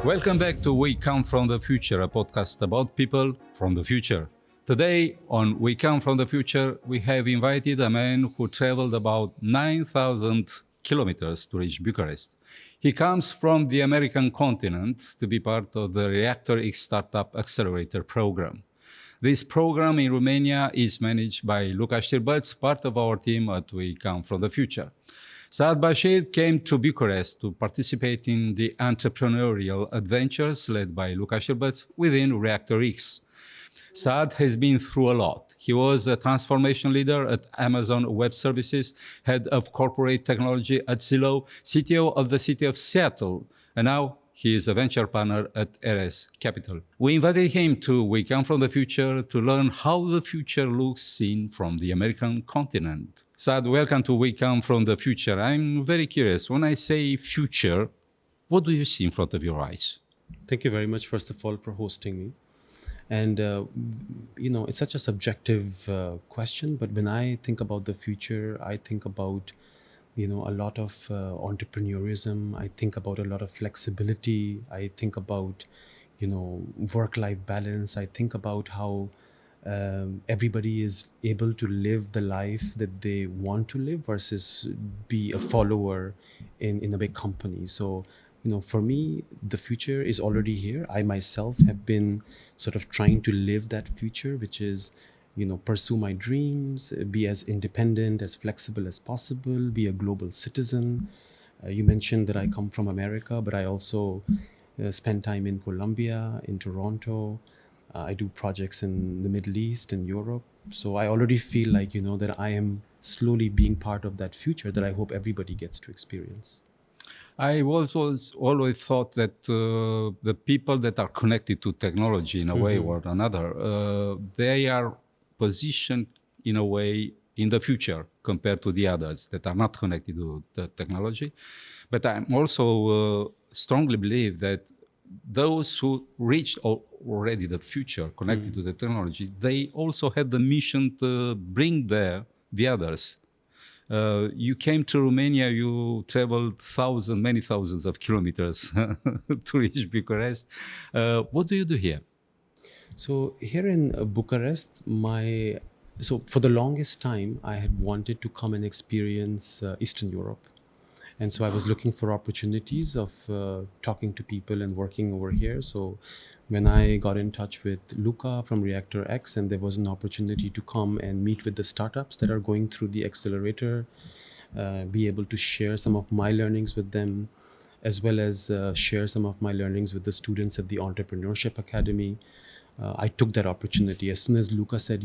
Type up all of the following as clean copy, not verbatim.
Welcome back to We Come From The Future, a podcast about people from the future. Today on We Come From The Future, we have invited a man who traveled about 9,000 kilometers to reach Bucharest. He comes from the American continent to be part of the Reactor X Startup Accelerator program. This program in Romania is managed by Luca Știrbăț, part of our team at We Come From The Future. Saad Bashir came to Bucharest to participate in the entrepreneurial adventures led by Luca Știrbăț within Reactor X. Saad has been through a lot. He was a transformation leader at Amazon Web Services, head of corporate technology at Zillow, CTO of the city of Seattle, and now he is a venture partner at RS Capital. We invited him to We Come From The Future to learn how the future looks seen from the American continent. Saad, welcome to We Come From The Future. I'm very curious. When I say future, what do you see in front of your eyes? Thank you very much, first of all, for hosting me. And, it's such a subjective question, but when I think about the future, I think about, a lot of entrepreneurism. I think about a lot of flexibility. I think about, work-life balance. I think about how everybody is able to live the life that they want to live versus be a follower in a big company. So, for me, the future is already here. I myself have been sort of trying to live that future, which is, pursue my dreams, be as independent, as flexible as possible, be a global citizen. You mentioned that I come from America, but I also spend time in Colombia, in Toronto. I do projects in the Middle East and Europe. So I already feel like, that I am slowly being part of that future that I hope everybody gets to experience. I also always thought that the people that are connected to technology in a way or another, they are positioned in a way in the future compared to the others that are not connected to the technology. But I also strongly believe that those who reached already the future connected to the technology, they also have the mission to bring there the others. You came to Romania, you traveled many thousands of kilometers to reach Bucharest. What do you do here? So here in Bucharest, so for the longest time, I had wanted to come and experience Eastern Europe. And so I was looking for opportunities of talking to people and working over here. So when I got in touch with Luca from Reactor X, and there was an opportunity to come and meet with the startups that are going through the accelerator, be able to share some of my learnings with them, as well as share some of my learnings with the students at the Entrepreneurship Academy. I took that opportunity. As soon as Luca said,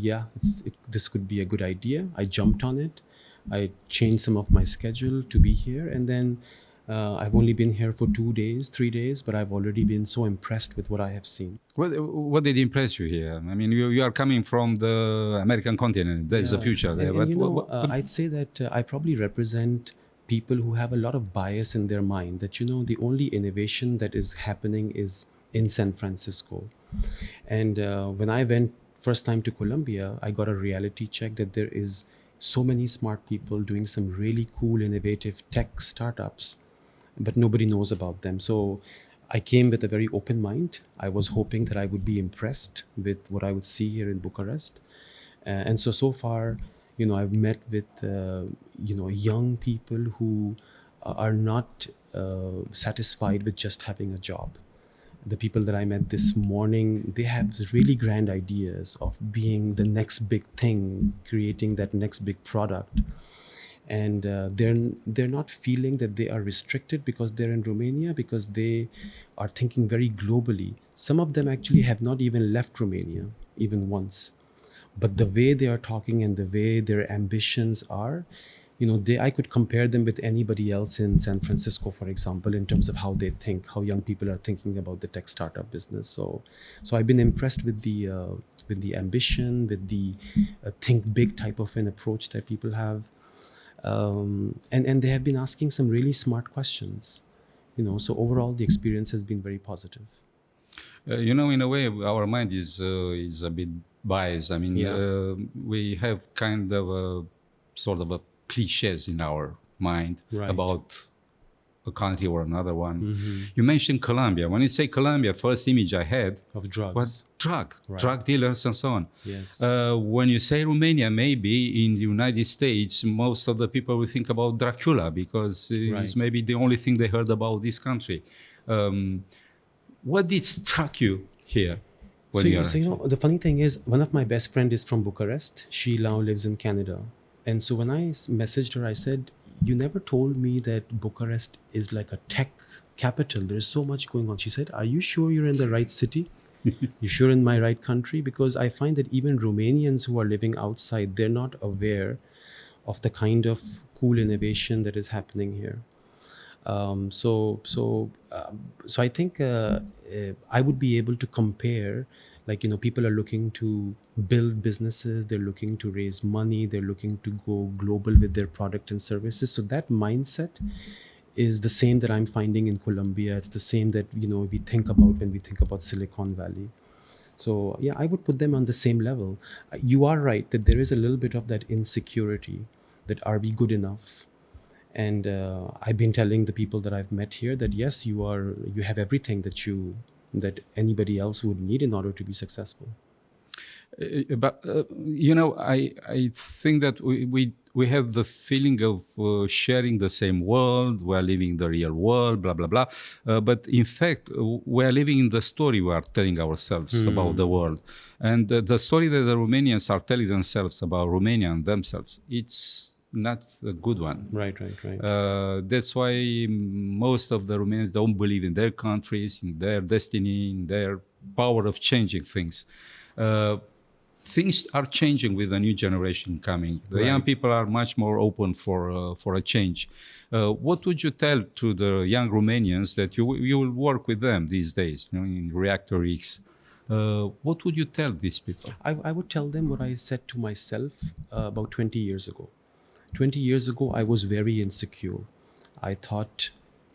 this could be a good idea, I jumped on it. I changed some of my schedule to be here, and then I've only been here for 3 days, but I've already been so impressed with what I have seen. What did impress you here? I mean, you are coming from the American continent. There's a future there. I'd say that I probably represent people who have a lot of bias in their mind, that, the only innovation that is happening is in San Francisco. And when I went first time to Colombia, I got a reality check that there is so many smart people doing some really cool, innovative tech startups, but nobody knows about them. So I came with a very open mind. I was hoping that I would be impressed with what I would see here in Bucharest. And so far, I've met with, young people who are not satisfied with just having a job. The people that I met this morning, they have really grand ideas of being the next big thing, creating that next big product. And they're not feeling that they are restricted because they're in Romania, because they are thinking very globally. Some of them actually have not even left Romania, even once. But the way they are talking and the way their ambitions are, I could compare them with anybody else in San Francisco, for example, in terms of how they think, how young people are thinking about the tech startup business. So I've been impressed with the ambition, with the think big type of an approach that people have, and they have been asking some really smart questions. So overall, the experience has been very positive. In a way, our mind is a bit biased. I mean, we have kind of a sort of a cliches in our mind about a country or another one. You mentioned Colombia. When you say Colombia, first image I had Of drugs. was drug dealers and so on. Yes. When you say Romania, maybe in the United States, most of the people will think about Dracula because it's maybe the only thing they heard about this country. What did struck you here? The funny thing is, one of my best friend is from Bucharest. She now lives in Canada. And so when I messaged her, I said, you never told me that Bucharest is like a tech capital. There's so much going on. She said, are you sure you're in the right city? You sure in my right country? Because I find that even Romanians who are living outside, they're not aware of the kind of cool innovation that is happening here. So I think I would be able to compare, people are looking to build businesses, they're looking to raise money, they're looking to go global with their product and services. So that mindset is the same that I'm finding in Colombia. It's the same that, we think about when we think about Silicon Valley. So yeah, I would put them on the same level. You are right that there is a little bit of that insecurity that are we good enough? And I've been telling the people that I've met here that yes, you have everything that anybody else would need in order to be successful. But I think that we have the feeling of sharing the same world. We are living the real world, blah blah blah. But in fact, we are living in the story we are telling ourselves about the world, and the story that the Romanians are telling themselves about Romania and themselves, it's not a good one. Right. That's why most of the Romanians don't believe in their countries, in their destiny, in their power of changing things. Things are changing with the new generation coming. The young people are much more open for a change. What would you tell to the young Romanians that you will work with them these days, in Reactor X? What would you tell these people? I would tell them what I said to myself about 20 years ago. 20 years ago, I was very insecure. I thought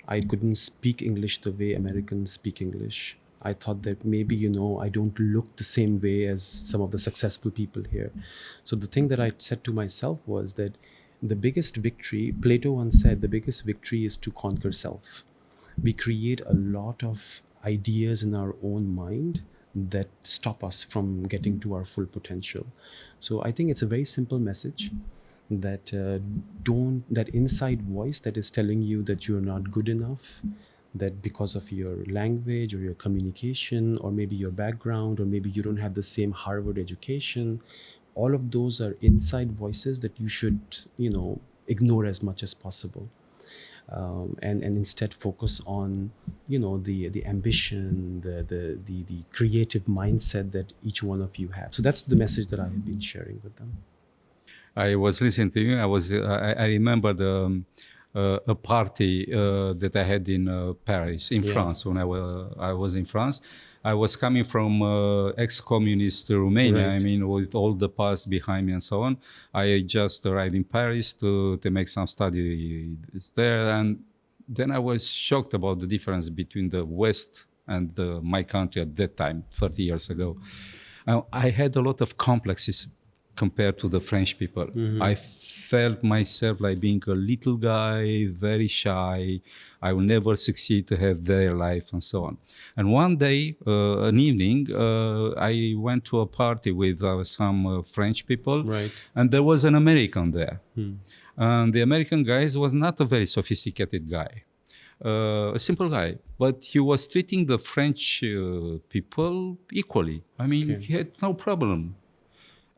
I couldn't speak English the way Americans speak English. I thought that maybe, I don't look the same way as some of the successful people here. So the thing that I said to myself was that the biggest victory, Plato once said, the biggest victory is to conquer self. We create a lot of ideas in our own mind that stop us from getting to our full potential. So I think it's a very simple message. That that inside voice that is telling you that you're not good enough, that because of your language or your communication or maybe your background or maybe you don't have the same Harvard education, all of those are inside voices that you should ignore as much as possible, and instead focus on the ambition, the creative mindset that each one of you have. So that's the message that I have been sharing with them. I was listening to you. I remember a party that I had in Paris, in France. When I was in France, I was coming from ex-communist Romania. Right. I mean, with all the past behind me and so on. I just arrived in Paris to make some studies there, and then I was shocked about the difference between the West and my country at that time, 30 years ago. I had a lot of complexes compared to the French people. I felt myself like being a little guy, very shy. I will never succeed to have their life and so on. And one day, an evening, I went to a party with some French people, and there was an American there. And the American guy was not a very sophisticated guy. A simple guy, but he was treating the French people equally. I mean, he had no problem.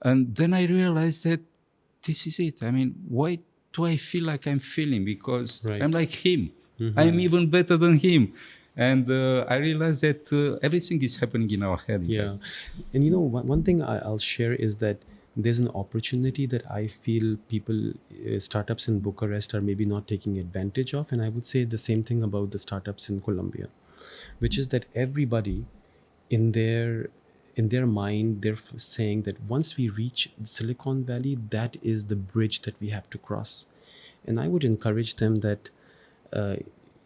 And then I realized that this is it. I mean, why do I feel like I'm feeling? Because I'm like him. I'm even better than him. And I realized that everything is happening in our head. Yeah. And one thing I'll share is that there's an opportunity that I feel people, startups in Bucharest are maybe not taking advantage of. And I would say the same thing about the startups in Colombia, which is that everybody in their mind, they're saying that once we reach Silicon Valley, that is the bridge that we have to cross. And I would encourage them that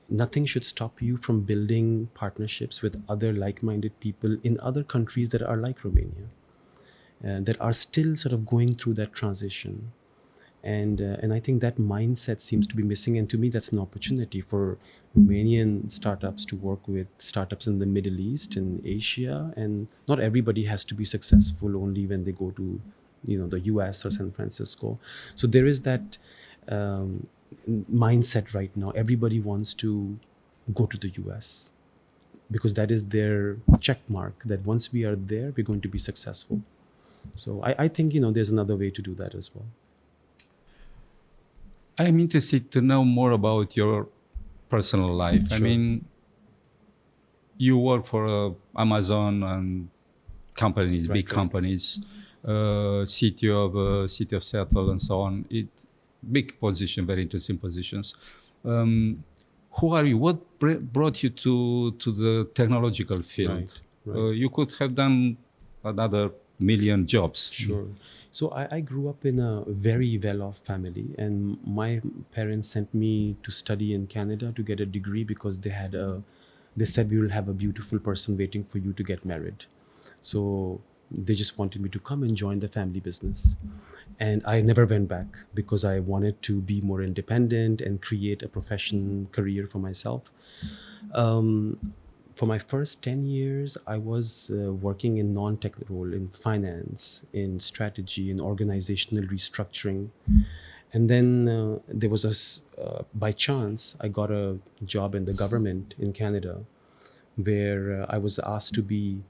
nothing should stop you from building partnerships with other like-minded people in other countries that are like Romania, that are still sort of going through that transition. And I think that mindset seems to be missing. And to me, that's an opportunity for Romanian startups to work with startups in the Middle East and Asia. And not everybody has to be successful only when they go to, the US or San Francisco. So there is that mindset right now. Everybody wants to go to the US because that is their check mark that once we are there, we're going to be successful. So I think, there's another way to do that as well. I'm interested to know more about your personal life. Sure. I mean, you work for Amazon and companies, big companies, city of Seattle and so on. It's big position, very interesting positions. Who are you? What brought you to the technological field? Right. You could have done another million jobs. Sure. So I grew up in a very well-off family, and my parents sent me to study in Canada to get a degree because they said we will have a beautiful person waiting for you to get married. So they just wanted me to come and join the family business. And I never went back because I wanted to be more independent and create a career for myself. For my first 10 years, I was working in non-tech role, in finance, in strategy, in organizational restructuring. And then there was by chance, I got a job in the government in Canada where I was asked to be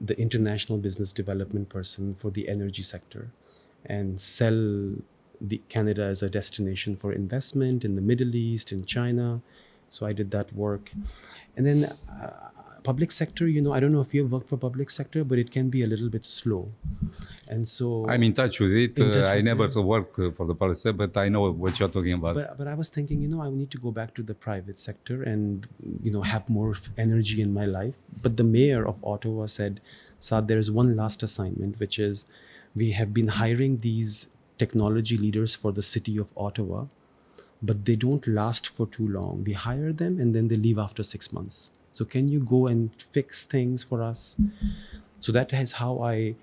the international business development person for the energy sector and sell Canada as a destination for investment in the Middle East, in China. So I did that work. And then public sector, I don't know if you've worked for public sector, but it can be a little bit slow. And so I'm in touch with it. I never worked for the public sector, but I know what you're talking about. But I was thinking, I need to go back to the private sector and, have more energy in my life. But the mayor of Ottawa said, Saad, there's one last assignment, which is we have been hiring these technology leaders for the city of Ottawa, but they don't last for too long. We hire them and then they leave after 6 months. So can you go and fix things for us? So that is how I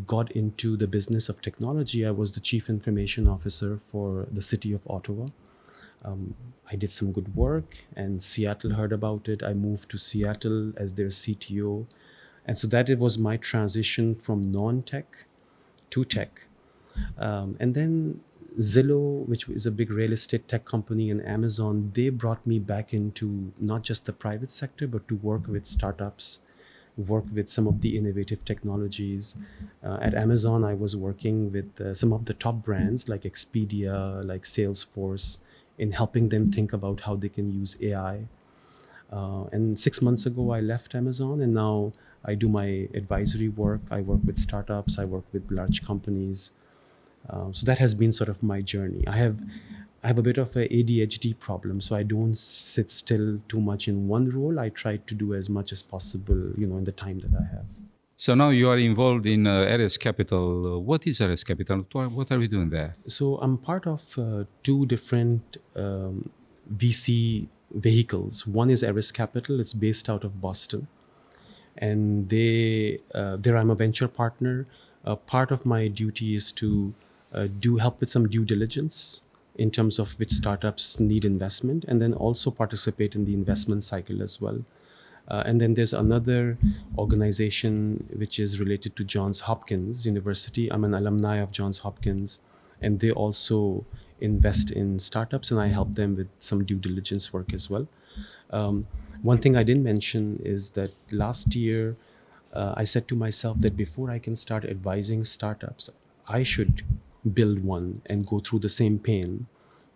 got into the business of technology. I was the chief information officer for the city of Ottawa. I did some good work and Seattle heard about it. I moved to Seattle as their CTO. And so that it was my transition from non-tech to tech. And then Zillow, which is a big real estate tech company, and Amazon, they brought me back into not just the private sector, but to work with startups, work with some of the innovative technologies. At Amazon, I was working with some of the top brands like Expedia, like Salesforce, in helping them think about how they can use AI. And 6 months ago, I left Amazon, and now I do my advisory work. I work with startups, I work with large companies. So that has been sort of my journey. I have a bit of a ADHD problem, so I don't sit still too much in one role. I try to do as much as possible, in the time that I have. So now you are involved in RS Capital. What is RS Capital? What are we doing there? So I'm part of 2 different VC vehicles. One is RS Capital. It's based out of Boston. And there I'm a venture partner. Part of my duty is to help with some due diligence in terms of which startups need investment, and then also participate in the investment cycle as well. And then there's another organization which is related to Johns Hopkins University. I'm an alumni of Johns Hopkins, and they also invest in startups, and I help them with some due diligence work as well. One thing I didn't mention is that last year, I said to myself that before I can start advising startups, I should build one and go through the same pain,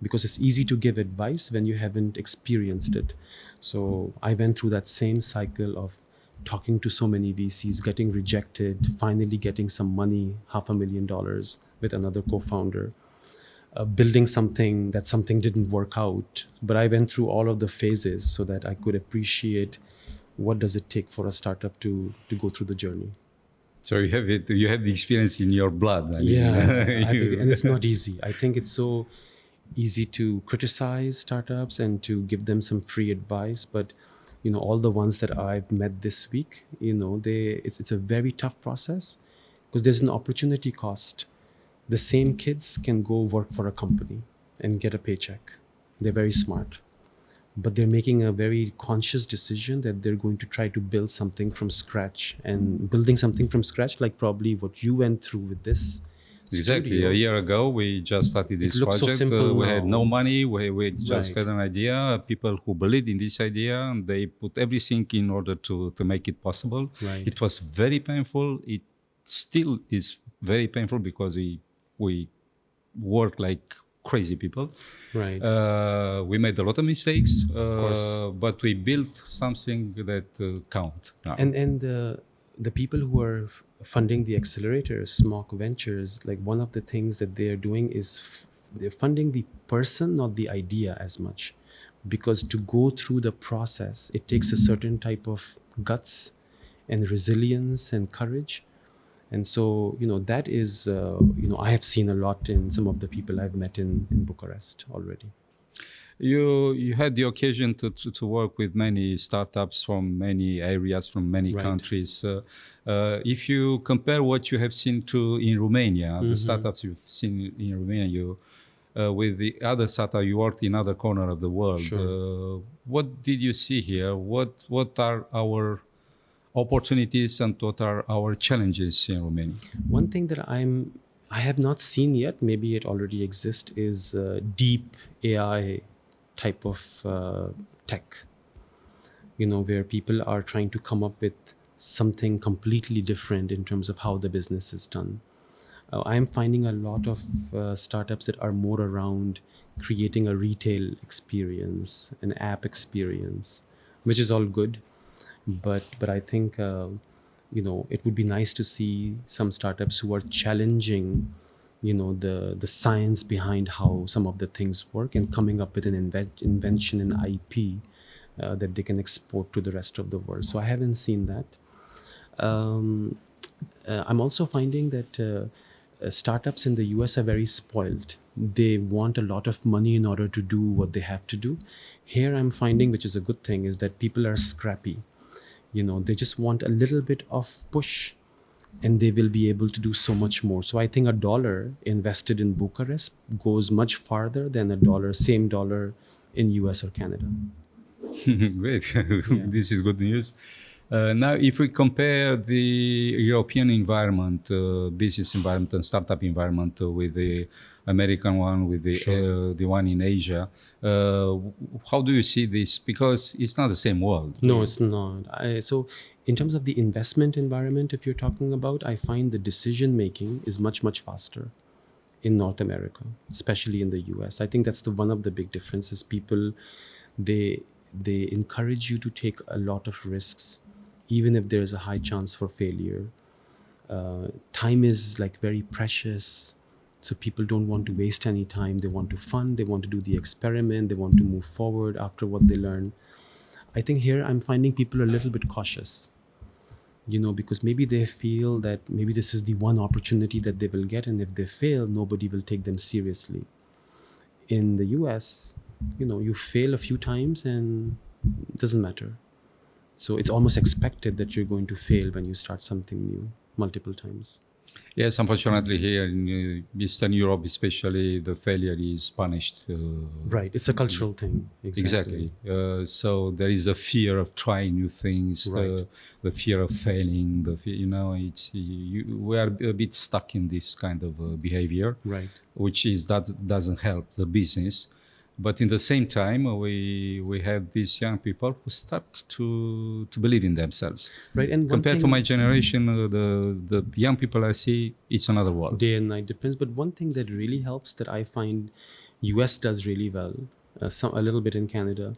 because it's easy to give advice when you haven't experienced it. So I went through that same cycle of talking to so many VCs, getting rejected, finally getting some money, $500,000 with another co-founder, building something didn't work out. But I went through all of the phases so that I could appreciate what does it take for a startup to go through the journey. So you have it. You have the experience in your blood. I mean, and it's not easy. I think it's so easy to criticize startups and to give them some free advice, but all the ones that I've met this week, it's a very tough process because there's an opportunity cost. The same kids can go work for a company and get a paycheck. They're very smart, but they're making a very conscious decision that they're going to try to build something from scratch, and building something from scratch, like probably what you went through with this. Exactly. Studio. A year ago, we just started this looks so project. simple We had no now. money. We just Right. had an idea. People who believed in this idea, and they put everything in order to make it possible. Right. It was very painful. It still is very painful because we work like crazy people. Right. We made a lot of mistakes, course. but we built something that count. Now. And the people who are funding the accelerator, Smock Ventures, like one of the things that they are doing is they're funding the person, not the idea as much, because to go through the process, it takes a certain type of guts and resilience and courage. And so, that is, I have seen a lot in some of the people I've met in Bucharest already. You had the occasion to work with many startups from many areas, from many Right. countries. If you compare what you have seen in Romania, the startups you've seen in Romania, with the other startup you worked in other corner of the world, Sure. what did you see here? What are our opportunities and what are our challenges in Romania? One thing that I have not seen yet, maybe it already exists, is deep AI type of tech, where people are trying to come up with something completely different in terms of how the business is done. I'm finding a lot of startups that are more around creating a retail experience, an app experience, which is all good. But I think it would be nice to see some startups who are challenging the science behind how some of the things work and coming up with an invention and IP that they can export to the rest of the world. So I haven't seen that. I'm also finding that startups in the US are very spoiled. They want a lot of money in order to do what they have to do. Here I'm finding, which is a good thing, is that people are scrappy. They just want a little bit of push and they will be able to do so much more. So I think $1 invested in Bucharest goes much farther than same dollar in US or Canada. Great. This is good news. Now, if we compare the European environment, business environment and startup environment with the American one, with the one in Asia, how do you see this? Because it's not the same world. No, it's not. So in terms of the investment environment, if you're talking about, I find the decision making is much, much faster in North America, especially in the US. I think that's one of the big differences. People, they encourage you to take a lot of risks, even if there's a high chance for failure. Time is like very precious. So people don't want to waste any time. They want to fund, they want to do the experiment, they want to move forward after what they learn. I think here I'm finding people are a little bit cautious, because maybe they feel that maybe this is the one opportunity that they will get, and if they fail, nobody will take them seriously. In the US, you fail a few times and it doesn't matter. So it's almost expected that you're going to fail when you start something new multiple times. Yes, unfortunately here in Eastern Europe especially, the failure is punished. Right, it's a cultural thing. Exactly. So there is a fear of trying new things, Right. the fear of failing, we are a bit stuck in this kind of behavior, Right. which doesn't help the business. But in the same time, we have these young people who start to believe in themselves. Right, and Compared to my generation, the young people I see, it's another world. day and night difference. But one thing that really helps, that I find US does really well, a little bit in Canada,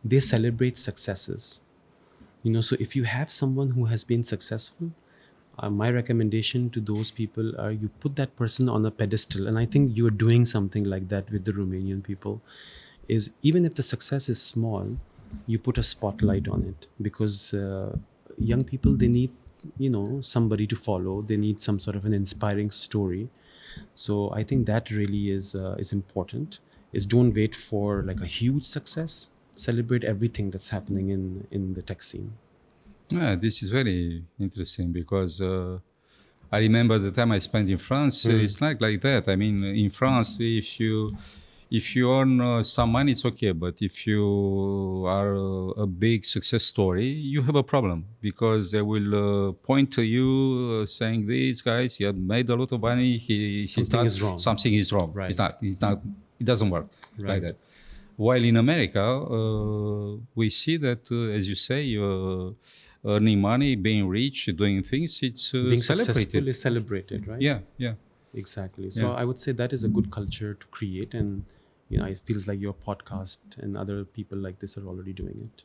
they celebrate successes. So if you have someone who has been successful, my recommendation to those people are you put that person on a pedestal. And I think you're doing something like that with the Romanian people, is even if the success is small, you put a spotlight on it, because young people, they need somebody to follow. They need some sort of an inspiring story. So I think that really is important, is don't wait for like a huge success. Celebrate everything that's happening in the tech scene. Yeah, this is very interesting because I remember the time I spent in France. It's not like that. I mean, in France, if you earn some money, it's okay. But if you are a big success story, you have a problem because they will point to you saying, "These guys, you have made a lot of money. Something is wrong. Something is wrong. Right. It's not. It doesn't work Right. like that." While in America, we see that, as you say, earning money, being rich, doing things, it's Being celebrated. successful is celebrated, right? Yeah. Exactly. So Yeah. I would say that is a good culture to create, and it feels like your podcast and other people like this are already doing it.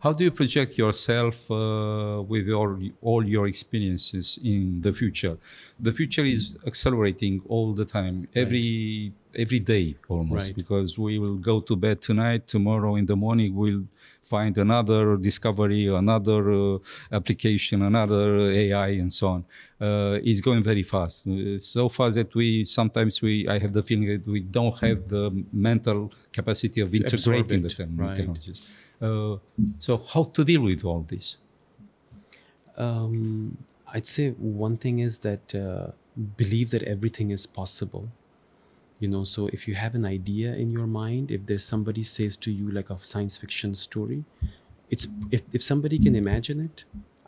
How do you project yourself with all your experiences in the future? The future is accelerating all the time, every day almost, Right. because we will go to bed tonight, tomorrow in the morning we'll find another discovery, another application, another AI, and so on. It's going very fast, so fast that I have the feeling that we don't have the mental capacity of integrating the Right. technologies. So how to deal with all this? I'd say one thing is that believe that everything is possible. So if you have an idea in your mind, if there's somebody says to you like a science fiction story, if somebody can imagine it,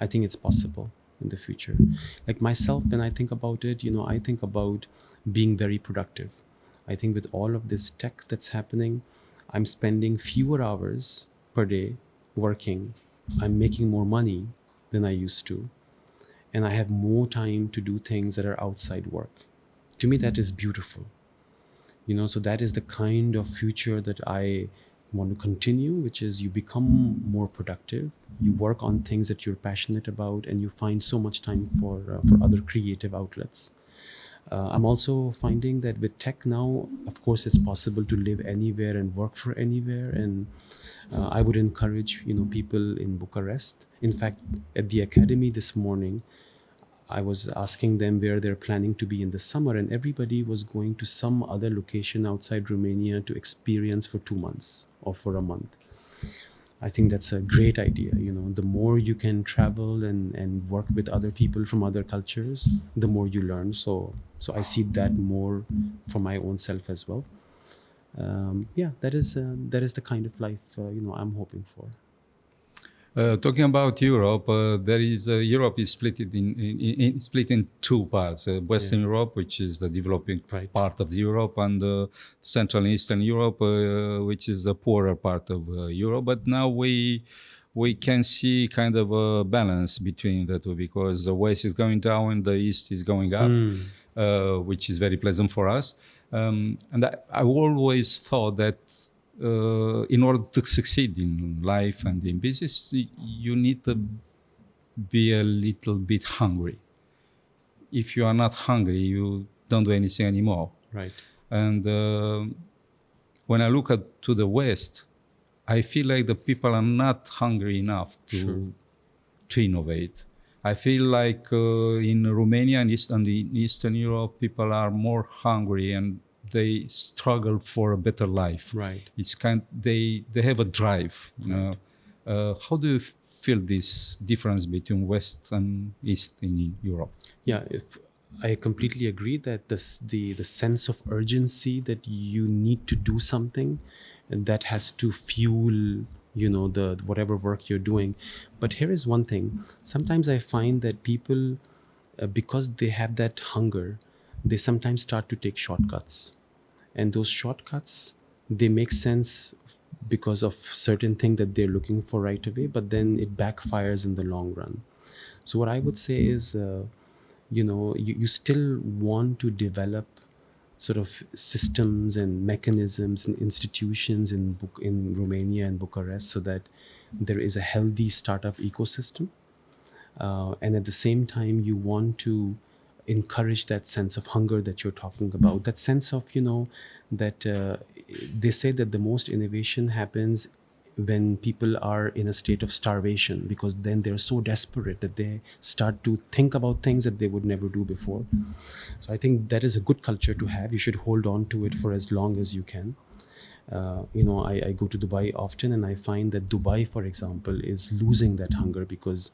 I think it's possible in the future. Like myself, when I think about it, I think about being very productive. I think with all of this tech that's happening, I'm spending fewer hours per day working. I'm making more money than I used to. And I have more time to do things that are outside work. To me, that is beautiful. So that is the kind of future that I want to continue, which is you become more productive, you work on things that you're passionate about, and you find so much time for other creative outlets. I'm also finding that with tech now, of course, it's possible to live anywhere and work for anywhere. And I would encourage, people in Bucharest. In fact, at the academy this morning, I was asking them where they're planning to be in the summer, and everybody was going to some other location outside Romania to experience for 2 months or for a month. I think that's a great idea. The more you can travel and work with other people from other cultures, the more you learn. So I see that more for my own self as well. That is the kind of life I'm hoping for. Talking about Europe, Europe is split in two parts: Western Europe, which is the developing part of Europe, and Central and Eastern Europe, which is the poorer part of Europe. But now we can see kind of a balance between the two, because the West is going down and the East is going up, which is very pleasant for us. And I always thought that in order to succeed in life and in business, you need to be a little bit hungry. If you are not hungry, you don't do anything anymore. Right. And when I look to the West, I feel like the people are not hungry enough to innovate. I feel like in Romania and Eastern Europe, people are more hungry and they struggle for a better life. Right. It's they have a drive. How do you feel this difference between West and East in Europe? Yeah, I completely agree that the sense of urgency that you need to do something, and that has to fuel the whatever work you're doing. But here is one thing: sometimes I find that people, because they have that hunger, they sometimes start to take shortcuts. And those shortcuts, they make sense because of certain thing that they're looking for right away, but then it backfires in the long run. So what I would say is, you still want to develop sort of systems and mechanisms and institutions in Romania and Bucharest, so that there is a healthy startup ecosystem. And at the same time, you want to encourage that sense of hunger that you're talking about, that sense of, that they say that the most innovation happens when people are in a state of starvation, because then they're so desperate that they start to think about things that they would never do before. So I think that is a good culture to have. You should hold on to it for as long as you can. I go to Dubai often, and I find that Dubai, for example, is losing that hunger, because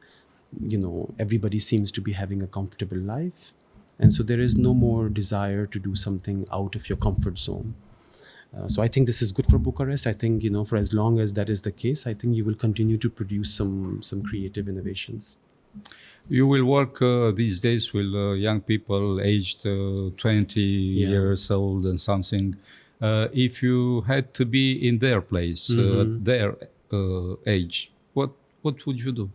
everybody seems to be having a comfortable life. And so there is no more desire to do something out of your comfort zone. So I think this is good for Bucharest. I think, for as long as that is the case, I think you will continue to produce some creative innovations. You will work these days with young people aged 20 years old and something. If you had to be in their place, their age, what would you do?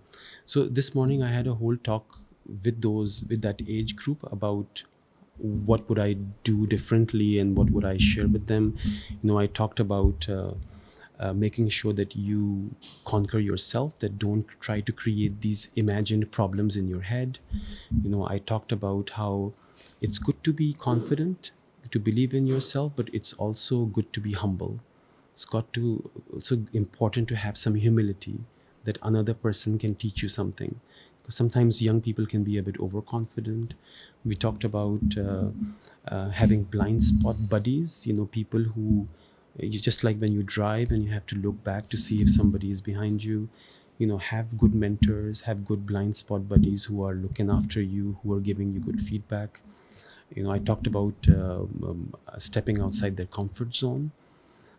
So this morning I had a whole talk with that age group about what would I do differently and what would I share with them. I talked about making sure that you conquer yourself, that don't try to create these imagined problems in your head. I talked about how it's good to be confident, to believe in yourself, but it's also good to be humble. It's also important to have some humility, that another person can teach you something. Because sometimes young people can be a bit overconfident. We talked about having blind spot buddies, people who, just like when you drive and you have to look back to see if somebody is behind you, have good mentors, have good blind spot buddies who are looking after you, who are giving you good feedback. I talked about stepping outside their comfort zone.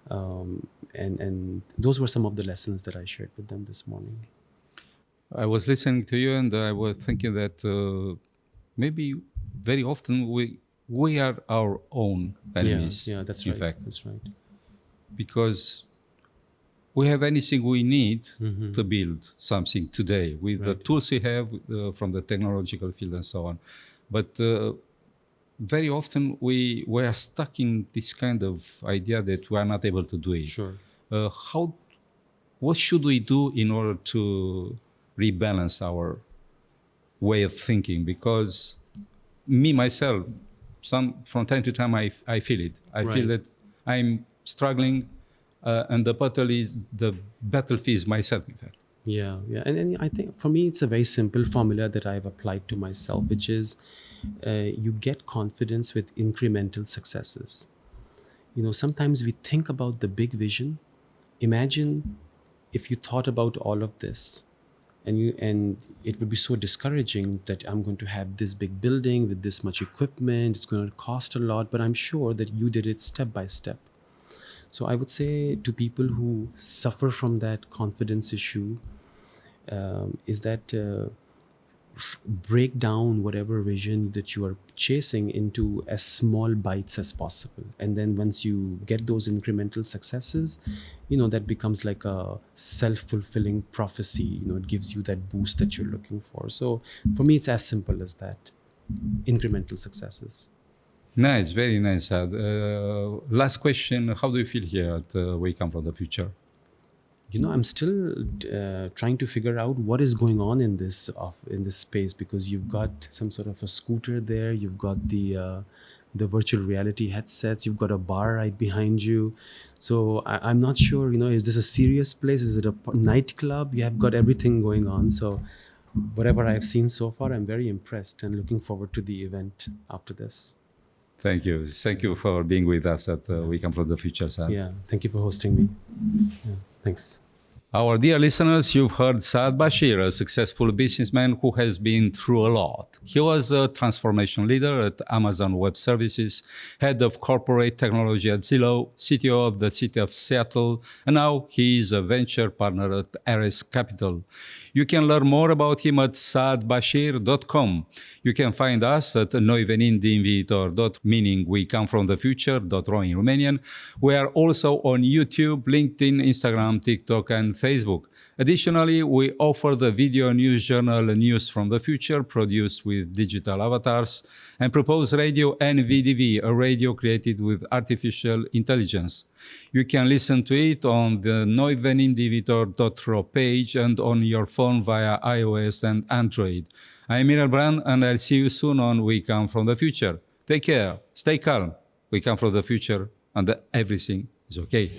And those were some of the lessons that I shared with them this morning. I was listening to you and I was thinking that maybe very often we are our own enemies. Yeah, that's in right. fact. That's right. Because we have anything we need to build something today with the tools we have from the technological field and so on. But very often we are stuck in this kind of idea that we are not able to do it. Sure. What should we do in order to rebalance our way of thinking? Because me, myself, from time to time, I feel it. I feel that I'm struggling and the battlefield is myself, in fact. Yeah. And I think for me, it's a very simple formula that I've applied to myself, which is you get confidence with incremental successes. Sometimes we think about the big vision. Imagine if you thought about all of this and it would be so discouraging that I'm going to have this big building with this much equipment. It's going to cost a lot, but I'm sure that you did it step by step. So I would say to people who suffer from that confidence issue, is that break down whatever vision that you are chasing into as small bites as possible. And then once you get those incremental successes, that becomes like a self-fulfilling prophecy. It gives you that boost that you're looking for. So for me, it's as simple as that. Incremental successes. Nice, very nice. Last question, how do you feel here at We Come From the Future? I'm still trying to figure out what is going on in this space, because you've got some sort of a scooter there, you've got the virtual reality headsets, you've got a bar right behind you. So I'm not sure, is this a serious place? Is it a nightclub? You have got everything going on. So whatever I've seen so far, I'm very impressed and looking forward to the event after this. Thank you. Thank you for being with us at We Come From the Future, Saad. Yeah, thank you for hosting me. Yeah, thanks. Our dear listeners, you've heard Saad Bashir, a successful businessman who has been through a lot. He was a transformation leader at Amazon Web Services, head of corporate technology at Zillow, CTO of the city of Seattle, and now he is a venture partner at Ares Capital. You can learn more about him at saadbashir.com. You can find us at Noi venim din viitor, meaning we come from the future.ro in Romanian. We are also on YouTube, LinkedIn, Instagram, TikTok, and Facebook. Additionally, we offer the video news journal News from the Future, produced with digital avatars, and propose radio NVDV, a radio created with artificial intelligence. You can listen to it on the Noi venim din viitor.ro page and on your phone via iOS and Android. I'm Mirel Brand, and I'll see you soon on We Come From the Future. Take care, stay calm. We come from the future, and everything is okay.